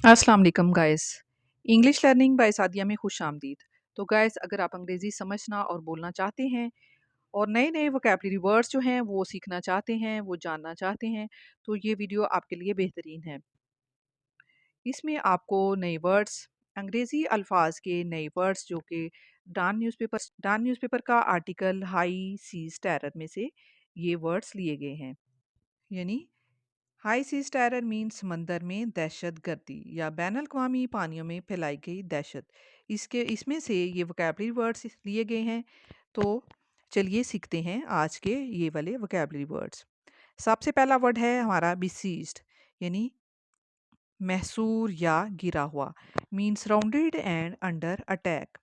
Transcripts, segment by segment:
अस्सलाम वालेकुम guys. English learning by Sadia में खुश आमदीद। तो गाइस, अगर आप अंग्रेज़ी समझना और बोलना चाहते हैं और नए नए वोकैबलरी वर्ड्स जो हैं वो सीखना चाहते हैं, वो जानना चाहते हैं, तो ये वीडियो आपके लिए बेहतरीन है। इसमें आपको नए वर्ड्स, अंग्रेज़ी अल्फाज के नए वर्ड्स जो कि डान न्यूज़पेपर का आर्टिकल हाई सीज टेरर में से ये वर्ड्स लिए गए हैं। यानी हाई सीज टेरर मीन समंदर में दहशत गर्दी या बैन अवी पानियों में फैलाई गई दहशत। इसमें से ये वोकेबलरी वर्ड्स लिए गए हैं। तो चलिए सीखते हैं आज के ये वाले वोकेबलरी वर्ड्स। सबसे पहला वर्ड है हमारा बिसीज्ड, यानी महसूर या गिरा हुआ। Mean surrounded and under attack.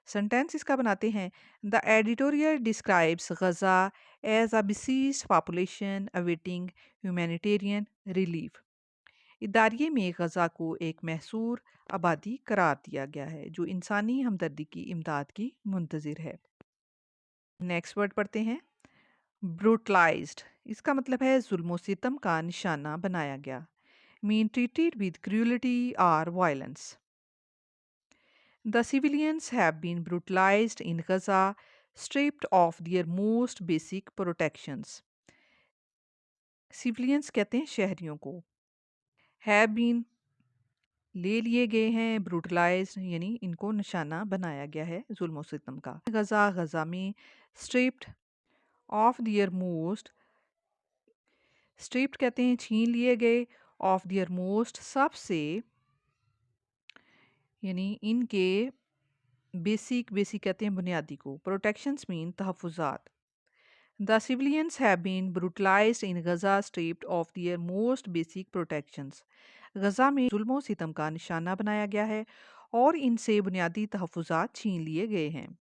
Sentence इसका बनाते हैं। The editorial describes Gaza as a besieged population awaiting humanitarian relief। इदारिये में गजा को एक महसूर आबादी करार दिया गया है जो इंसानी हमदर्दी की इमदाद की मुंतजिर है। नेक्स्ट वर्ड पढ़ते हैं। ब्रूटलाइज्ड, इसका मतलब है जुल्म सितम का निशाना बनाया गया। मीन ट्रीटेड विद क्रूलिटी और violence. The civilians have been brutalized in Gaza, stripped of their most basic protections. Civilians कहते हैं शहरियों को। हैव बीन ले लिए गए हैं, ब्रूटलाइज यानी इनको निशाना बनाया गया है जुल्म सितम का। गजा में stripped of their most, stripped कहते हैं छीन लिए गए, ऑफ दियर मोस्ट सबसे, यानी इनके बेसिक कहते हैं बुनियादी को। प्रोटेक्शंस मीन तहफ़्फ़ुज़ात। The civilians have been brutalized in Gaza, stripped of their most basic protections. गजा में जुल्म सितम का निशाना बनाया गया है और इनसे बुनियादी तहफ़्फ़ुज़ात छीन लिए गए हैं।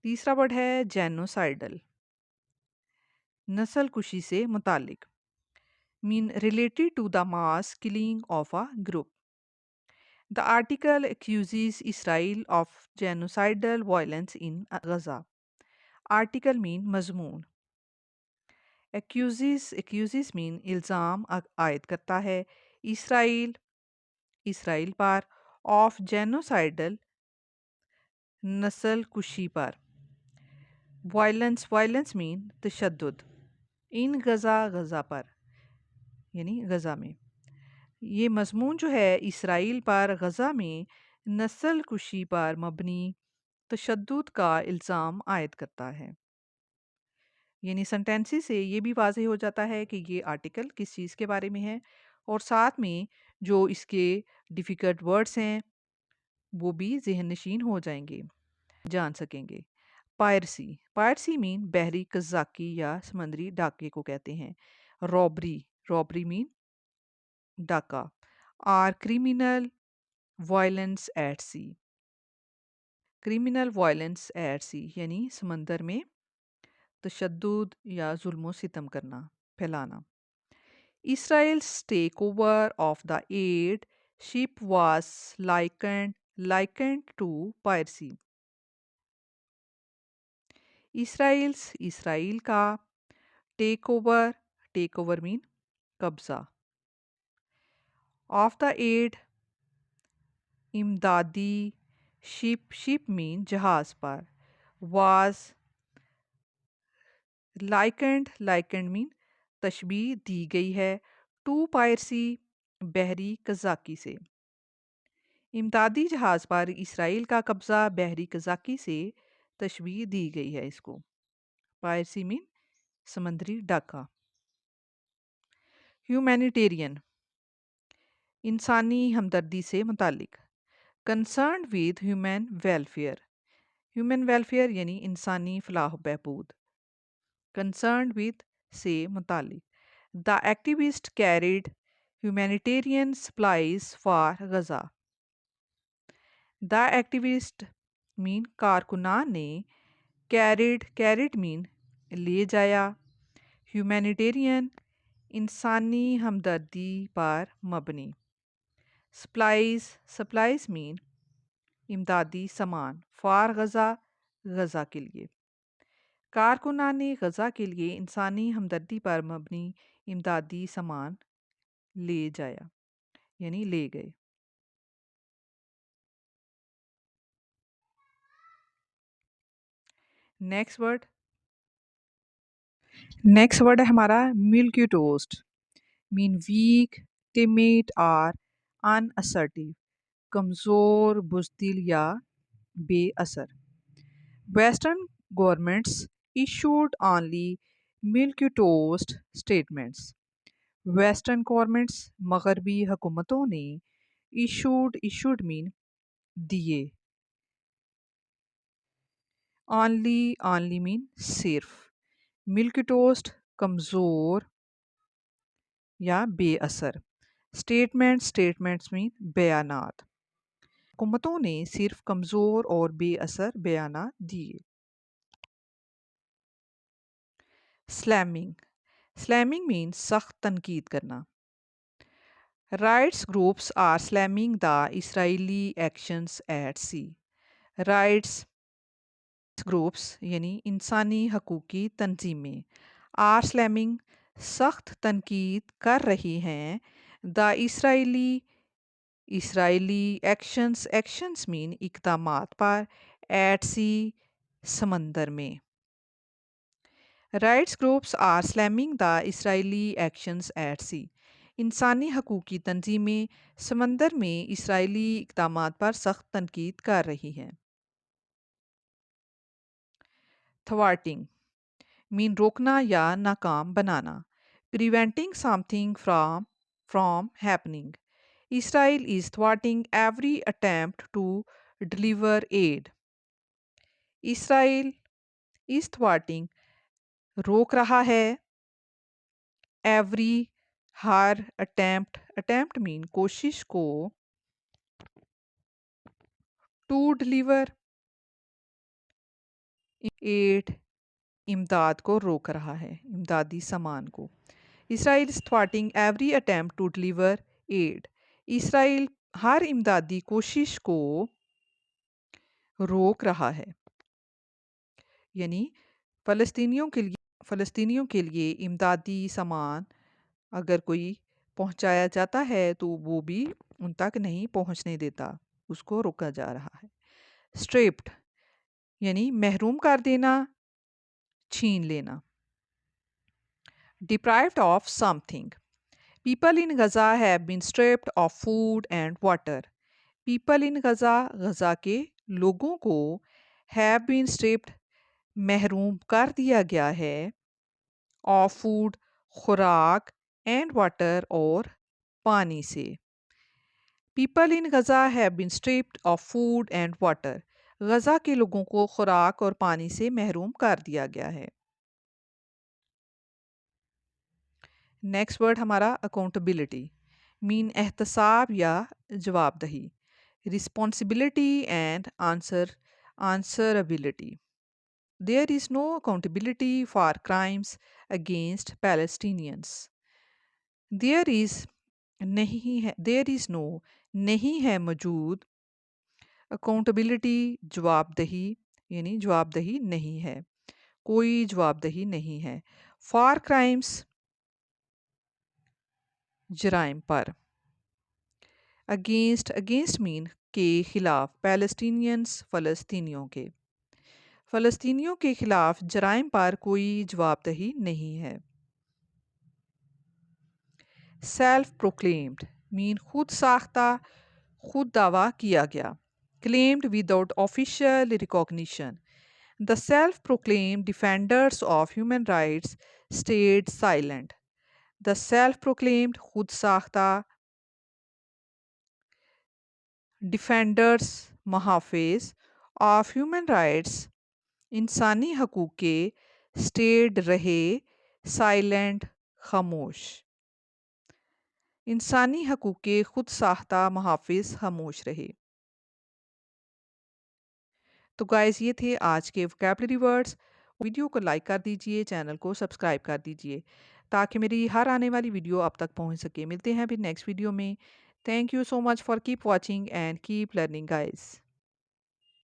तीसरा वर्ड है जेनोसाइडल, नस्ल कुशी से मुतालिक। Mean related to the mass killing of a group. The article accuses Israel of genocidal violence in Gaza. Article mean मज़मून। एक्यूज़ मीन इल्ज़ाम आयद करता है इसराइल पर, ऑफ जेनोसाइडल नस्ल कुशी पर। वायलेंस मीन तशद्दुद, इन गज़ा पर, यानी गज़ा में। ये मज़मून जो है इसराइल पर गज़ा में नस्ल कुशी पर मबनी तशद्दुद का इल्ज़ाम आयद करता है। यानी सेंटेंसेस से ये भी वाज़ेह हो जाता है कि ये आर्टिकल किस चीज़ के बारे में है और साथ में जो इसके डिफ़िकल्ट वर्ड्स हैं वो भी ज़हन नशीन हो जाएंगे, जान सकेंगे। पायरसी मीन बहरी कज़ाकी या समंदरी डाके को कहते हैं। रॉबरी मीन डाका। आर क्रिमिनल वायलेंस एट सी, यानी समंदर में तशद्दुद या जुल्म सितम करना, फैलाना। Israel's takeover of the aid ship was likened to piracy. Israel का टेक ओवर मीन कब्जा, ऑफ द एड इमदादी, शिप मीन जहाज पर, वाज लाइकेंड मीन तशबीह दी गई है, टू पायरसी बहरी कज़ाकी से। इमदादी जहाज पर इसराइल का कब्जा बहरी कज़ाकी से तशबीह दी गई है इसको। पायरसी मीन समंदरी डाका। ह्यूमैनिटेरियन, इंसानी हमदर्दी से मुतालिक। कंसर्न विद ह्यूमन वेलफेयर यानी इंसानी फलाह बहबूद। कंसर्न विद से मुतालिक। The activist carried humanitarian supplies for Gaza. The activist mean कारकुनान ने, कैरिड मीन ले जाया, ह्यूमैनिटेरियन इंसानी हमदर्दी पर मबनी। सप्लाईज मीन इमदादी सामान, फॉर गज़ा के लिए। कारकुनान ने गज़ा के लिए इंसानी हमदर्दी पर मबनी इमदादी सामान ले जाया यानी ले गए। नेक्स्ट वर्ड है हमारा milky toast. Mean weak, timid और अनअसर्टिव, कमज़ोर, बुज़दिल या बेअसर। Western governments issued only milky toast statements. Western governments मगरबी हुकूमतों ने issued मीन दिए, only मीन सिर्फ, मिल्की टोस्ट कमज़ोर या बेअसर, स्टेटमेंट्स मीन बयानात, हुकूमतों ने सिर्फ कमज़ोर और बेअसर बयानात दिए। स्लैमिंग मीन्स सख्त तनकीद करना। Rights groups are slamming the Israeli actions at sea. Rights groups यानी इंसानी हकूकी तंजीमें, आर स्लैमिंग सख्त तनकीद कर रही हैं, द इसराइली एक्शंस मीन इक़दामात पर, एट सी समंदर में। Rights groups are slamming the Israeli actions at sea. इंसानी हकूकी तंजीमें समंदर में इसराइली इक़दामात पर सख्त तनकीद कर रही हैं। थवार्टिंग मीन रोकना या नाकाम बनाना, preventing something from happening. Israel is thwarting every attempt to deliver aid. Israel is thwarting रोक रहा है, every हर, attempt मीन कोशिश को, to deliver aid इमदाद को रोक रहा है, इमदादी सामान को। Israel is thwarting every attempt to deliver aid. Israel हर इमदादी कोशिश को रोक रहा है, यानी फ़लस्तीनियों के लिए इमदादी सामान अगर कोई पहुंचाया जाता है तो वो भी उन तक नहीं पहुंचने देता, उसको रोका जा रहा है। स्ट्रिप्ड यानी महरूम कर देना, छीन लेना। Deprived of something, people in Gaza have been stripped of food and water. People in Gaza के लोगों को हैव बीन स्ट्रिप्ड महरूम कर दिया गया है, ऑफ फूड खुराक, एंड वाटर और पानी से। People in Gaza have been stripped of food and water, Gaza के लोगों को खुराक और पानी से महरूम कर दिया गया है। नेक्स्ट वर्ड हमारा अकाउंटेबिलिटी, मीन एहतसाब या जवाबदही, responsibility and answerability. There is no accountability for crimes against Palestinians. There is no नहीं है मौजूद, अकाउंटेबिलिटी जवाबदही यानी जवाबदही नहीं है, कोई जवाबदही नहीं है। फॉर क्राइम्स जराइम पर, अगेंस्ट मीन के खिलाफ, पैलेस्टीनियंस फ़लस्तीनियों के खिलाफ जराइम पर कोई जवाबदही नहीं है। सेल्फ प्रोक्लेम्ड मीन खुद साख्ता, खुद दावा किया गया। Claimed without official recognition, the self proclaimed defenders of human rights stayed silent. The self proclaimed खुद साख्ता डिफेंडर्स मुहाफ़िज़ ऑफ ह्यूमन राइट्स इंसानी हकूक़ के, स्टेड रहे, साइलेंट खामोश। इंसानी हकूक़ के खुद साख्ता मुहाफ़िज़ खामोश रहे। तो गाइस ये थे आज के वोकैबुलरी वर्ड्स। वीडियो को लाइक कर दीजिए, चैनल को सब्सक्राइब कर दीजिए ताकि मेरी हर आने वाली वीडियो आप तक पहुंच सके। मिलते हैं फिर नेक्स्ट वीडियो में। Thank you so much for keep watching and keep learning guys.